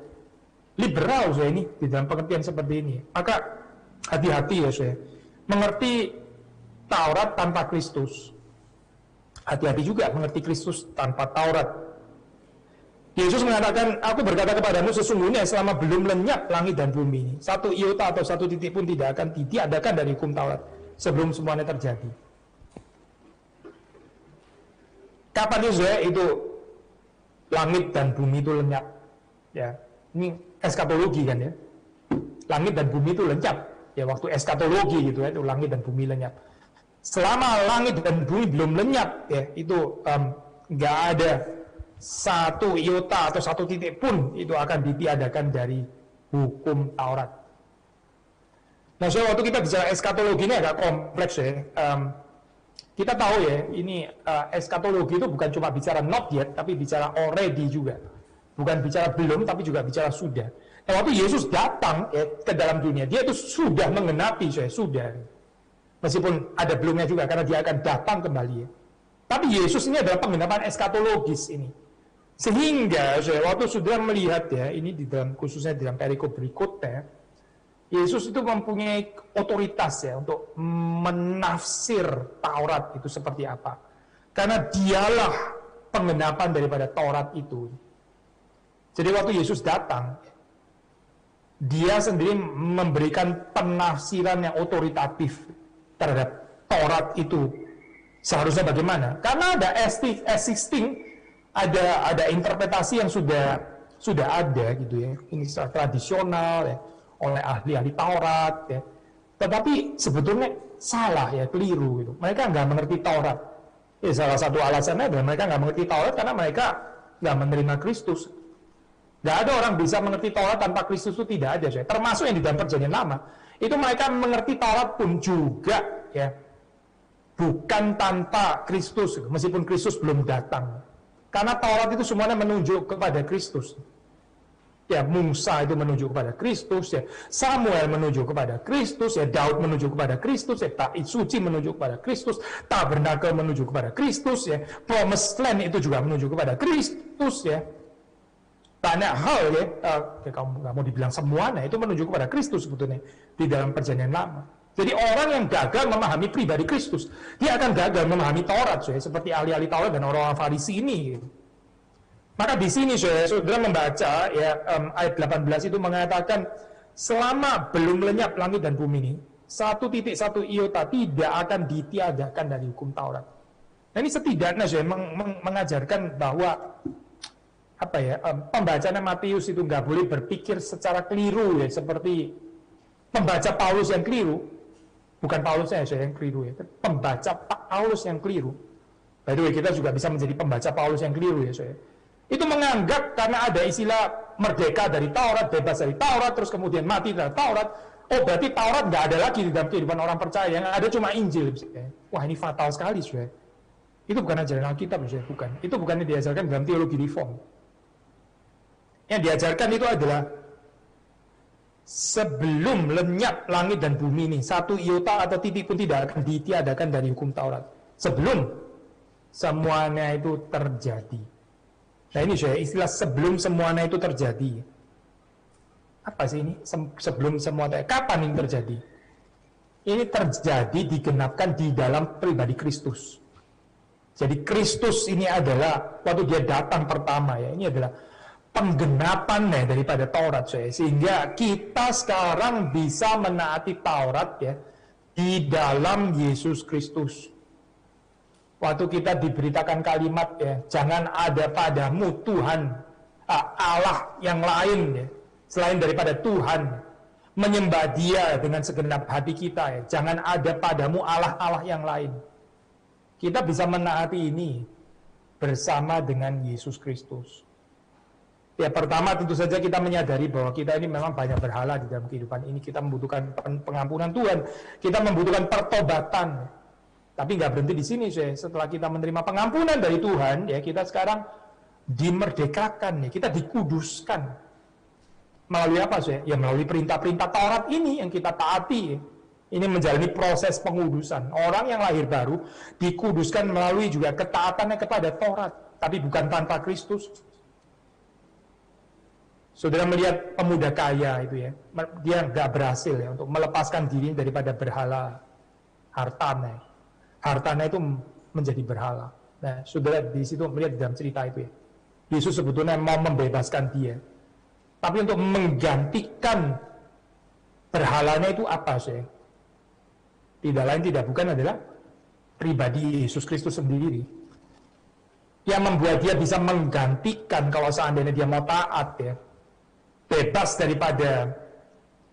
Liberal, saya ini di dalam pengertian seperti ini. Maka hati-hati ya, saya. Mengerti Taurat tanpa Kristus. Hati-hati juga mengerti Kristus tanpa Taurat. Yesus mengatakan, aku berkata kepadamu sesungguhnya selama belum lenyap langit dan bumi ini, satu iota atau satu titik pun tidak akan ditiadakan dari hukum Taurat sebelum semuanya terjadi. Kapan itu langit dan bumi itu lenyap? Ya, ini eskatologi kan ya. Langit dan bumi itu lenyap. Ya waktu eskatologi gitu ya, itu langit dan bumi lenyap. Selama langit dan bumi belum lenyap ya, itu nggak ada satu iota atau satu titik pun itu akan ditiadakan dari hukum Taurat. Nah, so waktu kita bicara eskatologi ini agak kompleks ya. Kita tahu ya, ini eskatologi itu bukan cuma bicara not yet, tapi bicara already juga. Bukan bicara belum, tapi juga bicara sudah. Nah, waktu Yesus datang ya, ke dalam dunia, dia itu sudah mengenapi, sudah. Meskipun ada belumnya juga, karena dia akan datang kembali ya. Tapi Yesus ini adalah penggenapan eskatologis ini. Sehingga waktu sudah melihat ya, ini di dalam khususnya di dalam perikop berikutnya, Yesus itu mempunyai otoritas ya untuk menafsir Taurat itu seperti apa. Karena dialah penggenapan daripada Taurat itu. Jadi waktu Yesus datang, dia sendiri memberikan penafsiran yang otoritatif terhadap Taurat itu seharusnya bagaimana? Karena ada existing, ada interpretasi yang sudah ada gitu ya, ini secara tradisional ya, oleh ahli-ahli Taurat ya. Tetapi sebetulnya salah ya, keliru gitu. Mereka nggak mengerti Taurat. Ya, salah satu alasannya adalah mereka nggak mengerti Taurat karena mereka nggak menerima Kristus. Nggak ada orang bisa mengerti Taurat tanpa Kristus, itu tidak ada. Termasuk yang di dalam Perjanjian Lama. Itu mereka mengerti Taurat pun juga ya, bukan tanpa Kristus, meskipun Kristus belum datang. Karena Taurat itu semuanya menunjuk kepada Kristus. Ya, Musa itu menunjuk kepada Kristus, ya, Samuel menunjuk kepada Kristus, ya, Daud menunjuk kepada Kristus, ya, Bait Suci menunjuk kepada Kristus, Tabernakel menunjuk kepada Kristus, ya, Promised Land itu juga menunjuk kepada Kristus, ya. Banyak hal ya, kamu nggak mau dibilang semuanya, itu menunjuk kepada Kristus sebetulnya di dalam Perjanjian Lama. Jadi orang yang gagal memahami pribadi Kristus, dia akan gagal memahami Taurat, seperti ahli-ahli Taurat dan orang-orang Farisi ini. Gitu. Maka di sini saudara membaca ya, ayat 18 itu mengatakan selama belum lenyap langit dan bumi ini, satu titik satu iota tidak akan ditiadakan dari hukum Taurat. Nah, ini setidaknya mengajarkan bahwa apa ya, pembacaan Matius itu nggak boleh berpikir secara keliru ya, seperti pembaca Paulus yang keliru. Bukan Paulusnya yang keliru ya, pembaca Paulus yang keliru. By the way, kita juga bisa menjadi pembaca Paulus yang keliru ya, itu menganggap karena ada istilah merdeka dari Taurat, bebas dari Taurat, terus kemudian mati dari Taurat, oh berarti Taurat nggak ada lagi di dalam kehidupan orang percaya, yang ada cuma Injil. Wah, ini fatal sekali, Itu bukan ajaran Alkitab, bukan. Itu bukannya diajarkan dalam teologi reform. Yang diajarkan itu adalah sebelum lenyap langit dan bumi ini, satu iota atau titik pun tidak akan ditiadakan dari hukum Taurat. Sebelum semuanya itu terjadi. Nah ini saya istilah sebelum semuanya itu terjadi. Apa sih ini? Sebelum semuanya, kapan ini terjadi? Ini terjadi digenapkan di dalam pribadi Kristus. Jadi Kristus ini adalah waktu dia datang pertama ya, ini adalah penggenapan ya daripada Taurat saya. Sehingga kita sekarang bisa menaati Taurat ya di dalam Yesus Kristus. Waktu kita diberitakan kalimat ya, jangan ada padamu Tuhan Allah yang lain ya, selain daripada Tuhan, menyembah Dia dengan segenap hati kita ya. Jangan ada padamu Allah-Allah yang lain. Kita bisa menaati ini bersama dengan Yesus Kristus. Ya pertama tentu saja kita menyadari bahwa kita ini memang banyak berhala di dalam kehidupan ini. Kita membutuhkan pengampunan Tuhan, kita membutuhkan pertobatan. Tapi nggak berhenti di sini, saya. Setelah kita menerima pengampunan dari Tuhan, ya kita sekarang dimerdekakan, ya kita dikuduskan. Melalui apa, saya? Ya melalui perintah-perintah Taurat ini yang kita taati. Ya. Ini menjalani proses pengudusan. Orang yang lahir baru dikuduskan melalui juga ketaatannya kepada Taurat, tapi bukan tanpa Kristus. Saudara melihat pemuda kaya itu ya, dia nggak berhasil ya untuk melepaskan diri daripada berhala hartanya. Hartanya itu menjadi berhala. Nah, saudara di situ melihat di dalam cerita itu ya, Yesus sebetulnya mau membebaskan dia, tapi untuk menggantikan berhalanya itu apa sih? Tidak lain tidak bukan adalah pribadi Yesus Kristus sendiri yang membuat dia bisa menggantikan kalau seandainya dia mau taat ya, bebas daripada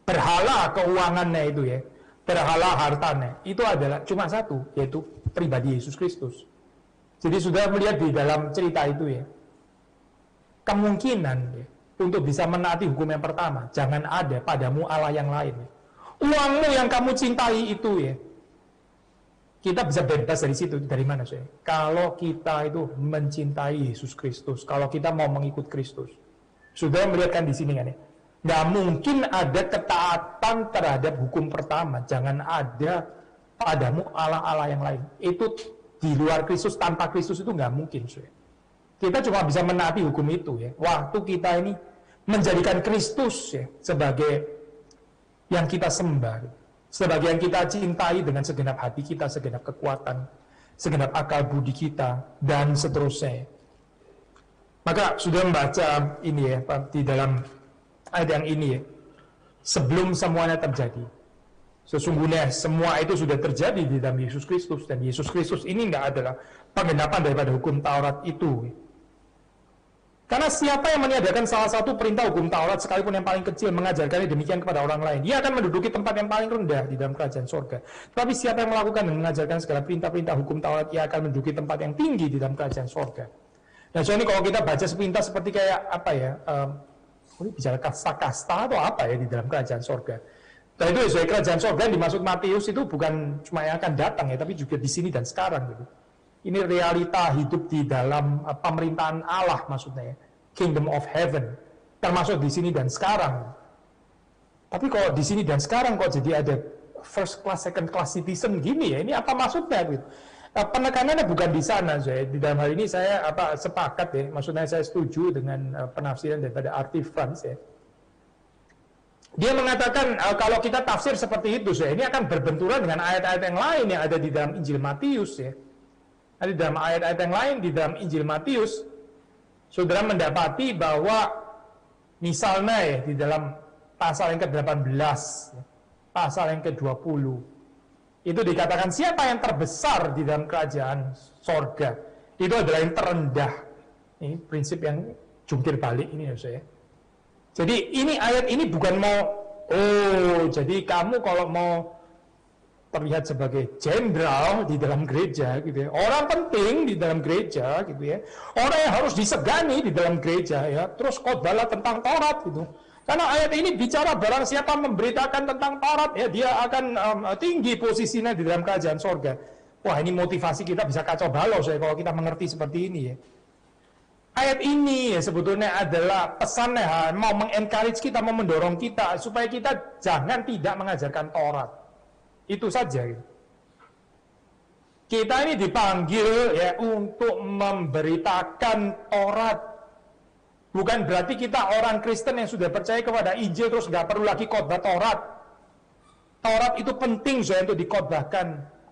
berhala keuangannya itu ya, berhala hartanya, itu adalah cuma satu, yaitu pribadi Yesus Kristus. Jadi sudah melihat di dalam cerita itu ya, kemungkinan ya, untuk bisa menaati hukum yang pertama, jangan ada padamu Allah yang lain. Uangmu yang kamu cintai itu ya, kita bisa bebas dari situ. Dari mana sih? Kalau kita itu mencintai Yesus Kristus, kalau kita mau mengikut Kristus. Sudah melihatkan di sini kan ya, nggak mungkin ada ketaatan terhadap hukum pertama. Jangan ada padamu Allah-Allah yang lain. Itu di luar Kristus, tanpa Kristus itu nggak mungkin. Kita cuma bisa menaati hukum itu ya. Waktu kita ini menjadikan Kristus ya sebagai yang kita sembah, sebagai yang kita cintai dengan segenap hati kita, segenap kekuatan, segenap akal budi kita, dan seterusnya. Maka sudah membaca ini ya di dalam ayat yang ini ya, sebelum semuanya terjadi, sesungguhnya semua itu sudah terjadi di dalam Yesus Kristus, dan Yesus Kristus ini nggak adalah penggenapan daripada hukum Taurat itu. Karena siapa yang meniadakan salah satu perintah hukum Taurat, sekalipun yang paling kecil, mengajarkannya demikian kepada orang lain, dia akan menduduki tempat yang paling rendah di dalam kerajaan sorga. Tapi siapa yang melakukan dan mengajarkan segala perintah-perintah hukum Taurat, ia akan menduduki tempat yang tinggi di dalam kerajaan sorga. Nah, soalnya kalau kita baca sepintas seperti kayak apa ya, ini bicara kasta-kasta atau apa ya di dalam kerajaan sorga. Dan itu sesuai kerajaan sorga yang dimaksud Matius itu bukan cuma yang akan datang ya, tapi juga di sini dan sekarang gitu. Ini realita hidup di dalam pemerintahan Allah maksudnya ya, Kingdom of Heaven, termasuk di sini dan sekarang. Tapi kalau di sini dan sekarang kok jadi ada first class, second class citizen gini ya, ini apa maksudnya gitu? Penekanannya bukan di sana, saya di dalam hal ini saya sepakat ya, maksudnya saya setuju dengan penafsiran daripada R.T. France ya. Dia mengatakan kalau kita tafsir seperti itu, saya ini akan berbenturan dengan ayat-ayat yang lain yang ada di dalam Injil Matius ya. Ada di dalam ayat-ayat yang lain di dalam Injil Matius, saudara mendapati bahwa misalnya ya di dalam pasal yang ke-18, pasal yang ke-20. Itu dikatakan siapa yang terbesar di dalam kerajaan sorga, itu adalah yang terendah. Ini prinsip yang jungkir balik ini ya saya. Jadi ini ayat ini bukan mau, jadi kamu kalau mau terlihat sebagai jenderal di dalam gereja gitu ya, orang penting di dalam gereja gitu ya, orang yang harus disegani di dalam gereja ya, terus khotbahlah tentang Taurat gitu. Karena ayat ini bicara barang siapa memberitakan tentang Taurat ya, dia akan tinggi posisinya di dalam kerajaan sorga. Wah, ini motivasi kita bisa kacau balau saya kalau kita mengerti seperti ini ya. Ayat ini ya sebetulnya adalah pesannya mau mengencourage kita, mau mendorong kita supaya kita jangan tidak mengajarkan Taurat. Itu saja gitu. Kita ini dipanggil ya untuk memberitakan Taurat, Bukan berarti kita orang Kristen yang sudah percaya kepada Injil terus nggak perlu lagi khotbah Taurat. Taurat itu penting saya untuk dikhotbahkan.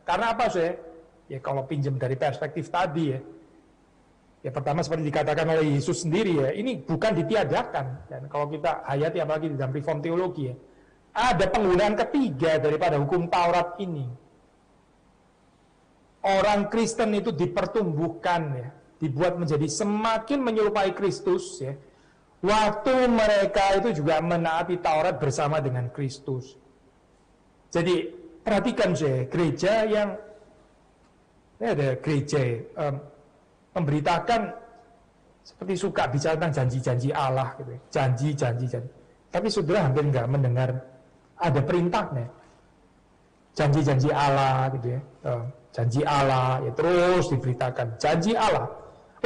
Karena apa saya? Ya kalau pinjam dari perspektif tadi ya. Ya pertama seperti dikatakan oleh Yesus sendiri ya, ini bukan ditiadakan. Dan kalau kita hayati apalagi di dalam reform teologi ya, ada penggunaan ketiga daripada hukum Taurat ini. Orang Kristen itu dipertumbuhkan ya, dibuat menjadi semakin menyerupai Kristus ya. Waktu mereka itu juga menaati Taurat bersama dengan Kristus. Jadi perhatikan saya, gereja yang ini ada gereja memberitakan seperti suka bicara tentang janji-janji Allah gitu ya. Janji. Tapi saudara hampir nggak mendengar ada perintahnya. Janji-janji Allah gitu ya. Janji Allah ya terus diberitakan. Janji Allah.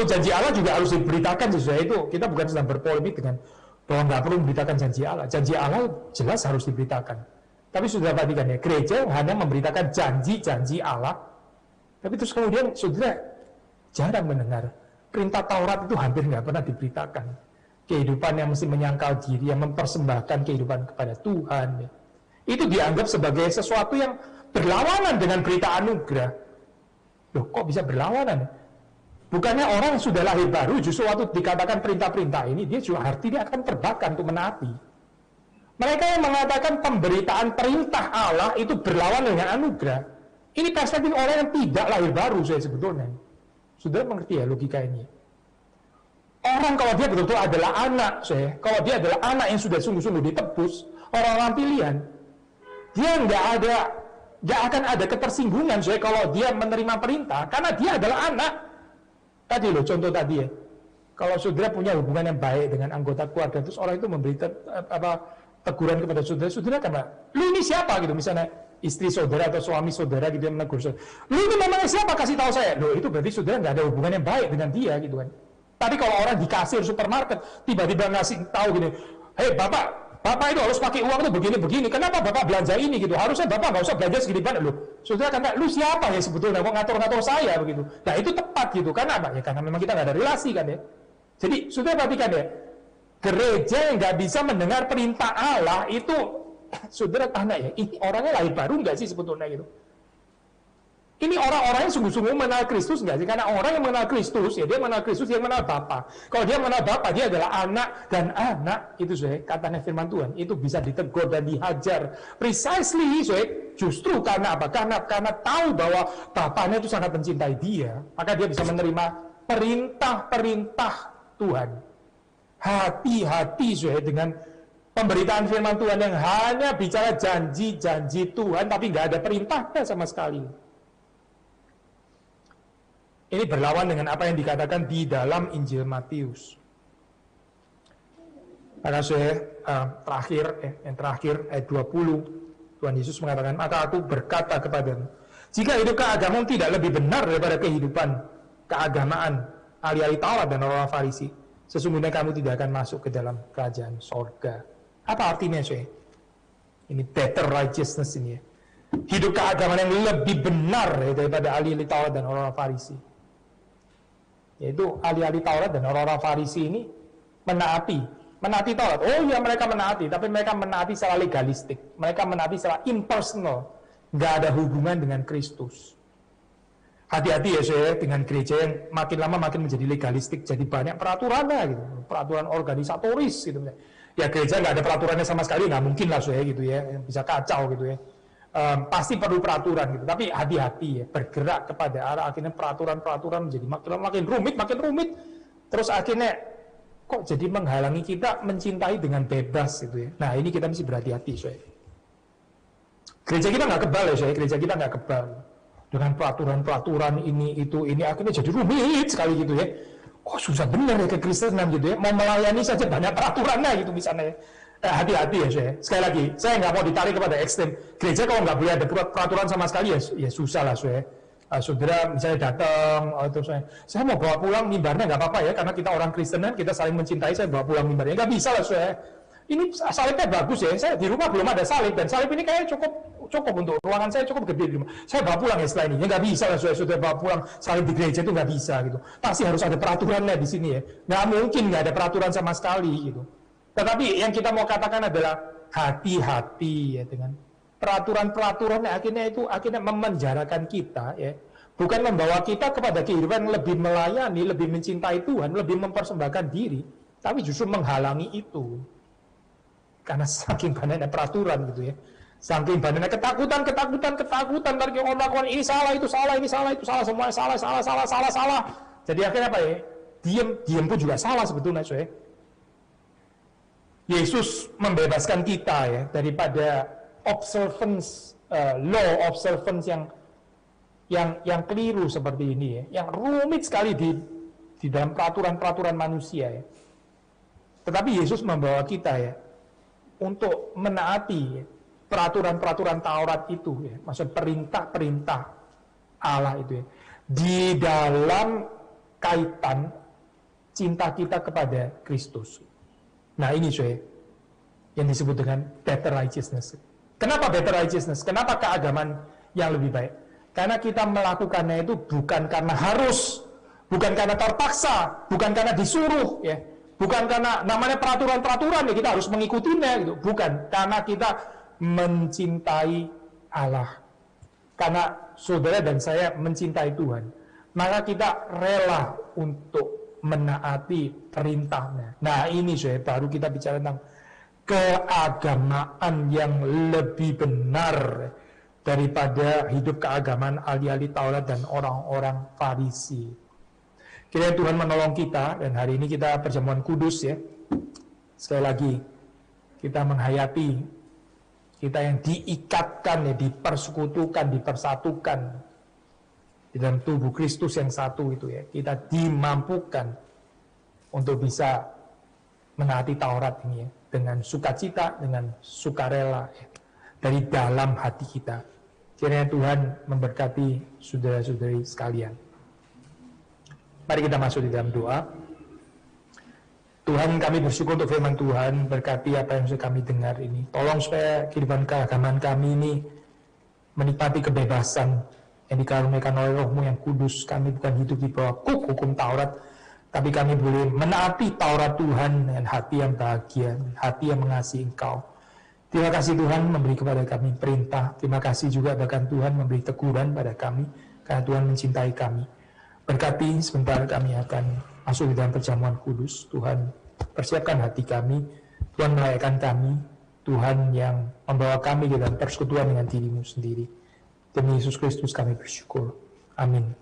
Oh janji Allah juga harus diberitakan sesuai itu. Kita bukan sedang berpolemik dengan bahwa nggak perlu memberitakan janji Allah. Janji Allah jelas harus diberitakan. Tapi sudah perhatikan ya, gereja hanya memberitakan janji-janji Allah. Tapi terus kemudian saudara jarang mendengar perintah Taurat itu hampir nggak pernah diberitakan. Kehidupan yang mesti menyangkal diri, yang mempersembahkan kehidupan kepada Tuhan ya. Itu dianggap sebagai sesuatu yang berlawanan dengan berita anugerah. Loh kok bisa berlawanan? Bukannya orang yang sudah lahir baru justru waktu dikatakan perintah-perintah ini dia juga artinya akan terbakar untuk menaati. Mereka yang mengatakan pemberitaan perintah Allah itu berlawanan dengan anugerah. Ini perspektif orang yang tidak lahir baru saya sebetulnya. Sudah mengerti ya logika ini? Orang kalau dia betul-betul adalah anak saya, kalau dia adalah anak yang sudah sungguh-sungguh ditebus, orang-orang pilihan, dia nggak akan ada ketersinggungan saya kalau dia menerima perintah karena dia adalah anak. Tadi loh contoh tadi ya. Kalau saudara punya hubungan yang baik dengan anggota keluarga, terus orang itu memberi teguran kepada saudara, saudara kan Pak, lu ini siapa gitu misalnya istri saudara atau suami saudara gitu yang menegur saudara, lu ini namanya siapa kasih tahu saya. Loh itu berarti saudara nggak ada hubungan yang baik dengan dia gitu kan. Tapi kalau orang di kasir supermarket tiba-tiba ngasih tahu gini, hei bapak itu harus pakai uang itu begini-begini, kenapa bapak belanja ini gitu, harusnya bapak nggak usah belanja segini banyak. Loh saudara kan, lu siapa ya sebetulnya mau ngatur-ngatur saya begitu. Nah itu tepat gitu, karena apa? Ya karena memang kita nggak ada relasi kan ya. Jadi saudara perhatikan ya, gereja yang nggak bisa mendengar perintah Allah itu saudara tanya ya, ini orangnya lahir baru nggak sih sebetulnya gitu. Ini orang-orang yang sungguh-sungguh mengenal Kristus nggak sih? Karena orang yang mengenal Kristus, ya dia mengenal Kristus, dia mengenal Bapa. Kalau dia mengenal Bapa, dia adalah anak, dan anak itu saya katanya firman Tuhan itu bisa ditegur dan dihajar. Precisely, saya justru karena apa? Karena tahu bahwa Bapaknya itu sangat mencintai dia, maka dia bisa menerima perintah-perintah Tuhan. Hati-hati saya dengan pemberitaan firman Tuhan yang hanya bicara janji-janji Tuhan, tapi nggak ada perintahnya sama sekali. Ini berlawan dengan apa yang dikatakan di dalam Injil Matius. Maka saya yang terakhir ayat 20, Tuhan Yesus mengatakan, maka aku berkata kepadamu, jika hidup keagamaan tidak lebih benar daripada kehidupan keagamaan ahli-ahli Taurat dan orang Farisi, sesungguhnya kamu tidak akan masuk ke dalam kerajaan sorga. Apa artinya saya? Ini better righteousness ini ya. Hidup keagamaan yang lebih benar daripada ahli-ahli Taurat dan orang Farisi. Yaitu ahli-ahli Taurat dan orang-orang Farisi ini menaati Taurat. Oh iya mereka menaati, tapi mereka menaati secara legalistik. Mereka menaati secara impersonal, nggak ada hubungan dengan Kristus. Hati-hati ya saya dengan gereja yang makin lama makin menjadi legalistik, jadi banyak peraturannya gitu, peraturan organisatoris gitu. Ya gereja nggak ada peraturannya sama sekali, nggak mungkin lah saya gitu ya, bisa kacau gitu ya. Pasti perlu peraturan gitu, tapi hati-hati ya, bergerak kepada arah akhirnya peraturan-peraturan menjadi makin rumit, terus akhirnya kok jadi menghalangi kita mencintai dengan bebas gitu ya. Nah ini kita mesti berhati-hati saya. Gereja kita nggak kebal ya saya, gereja kita nggak kebal dengan peraturan-peraturan ini akhirnya jadi rumit sekali gitu ya. Kok susah benar ya kekristenan gitu ya, mau melayani saja banyak peraturannya gitu misalnya ya. Hati-hati ya saya. Sekali lagi, saya nggak mau ditarik kepada ekstrem. Gereja kalau nggak boleh ada peraturan sama sekali ya susah lah saya. Saudara misalnya datang, terus saya mau bawa pulang mimbarnya nggak apa-apa ya, karena kita orang Kristenan kita saling mencintai, saya bawa pulang mimbarnya nggak bisa lah saya. ini salibnya bagus ya, saya di rumah belum ada salib, dan salib ini kayaknya cukup untuk ruangan saya, cukup gede di rumah. Saya bawa pulang ya setelah ini, ya nggak bisa lah sudah bawa pulang salib di gereja itu nggak bisa gitu. Pasti harus ada peraturannya di sini ya, nggak mungkin nggak ada peraturan sama sekali gitu. Tetapi yang kita mau katakan adalah hati-hati ya dengan peraturan-peraturan yang akhirnya memenjarakan kita ya, bukan membawa kita kepada kehidupan yang lebih melayani, lebih mencintai Tuhan, lebih mempersembahkan diri, tapi justru menghalangi itu. Karena saking banyaknya peraturan gitu ya, saking banyaknya ketakutan, tadi orang ini salah, itu salah, ini salah, itu salah, semuanya salah. Jadi akhirnya apa ya? Diam pun juga salah sebetulnya, soalnya. Yesus membebaskan kita ya daripada observance, law observance yang keliru seperti ini ya, yang rumit sekali di dalam peraturan-peraturan manusia ya. Tetapi Yesus membawa kita ya untuk menaati peraturan-peraturan Taurat itu ya, maksud perintah-perintah Allah itu ya, di dalam kaitan cinta kita kepada Kristus. Nah ini yang disebut dengan better righteousness. Kenapa better righteousness? Kenapa keagamaan yang lebih baik? Karena kita melakukannya itu bukan karena harus, bukan karena terpaksa, bukan karena disuruh ya, bukan karena namanya peraturan-peraturan ya kita harus mengikutinya gitu. Bukan, karena kita mencintai Allah. Karena saudara dan saya mencintai Tuhan, maka kita rela untuk menaati perintahnya. Nah ini baru kita bicara tentang keagamaan yang lebih benar daripada hidup keagamaan ahli-ahli Taurat dan orang-orang Farisi. Kiranya Tuhan menolong kita, dan hari ini kita perjamuan kudus ya. Sekali lagi, kita menghayati, kita yang diikatkan ya, dipersekutukan, dipersatukan di dalam tubuh Kristus yang satu itu ya. Kita dimampukan untuk bisa menaati Taurat ini ya, dengan sukacita, dengan sukarela ya, dari dalam hati kita. Kiranya Tuhan memberkati saudara-saudari sekalian. Mari kita masuk di dalam doa. Tuhan, kami bersyukur untuk firman Tuhan, berkati apa yang sudah kami dengar ini. Tolong supaya kehidupan keagamaan kami ini menikmati kebebasan yang dikaruniakan oleh Roh-Mu yang kudus. Kami bukan hidup di bawah hukum Taurat, tapi kami boleh menaati Taurat Tuhan dengan hati yang bahagia, hati yang mengasihi Engkau. Terima kasih Tuhan memberi kepada kami perintah. Terima kasih juga bahkan Tuhan memberi teguran pada kami, karena Tuhan mencintai kami. Berkati sebentar kami akan masuk di dalam perjamuan kudus. Tuhan persiapkan hati kami, Tuhan melayakan kami, Tuhan yang membawa kami dalam persekutuan dengan diri-Mu sendiri. Demi Yesus Kristus kami bersyukur. Amin.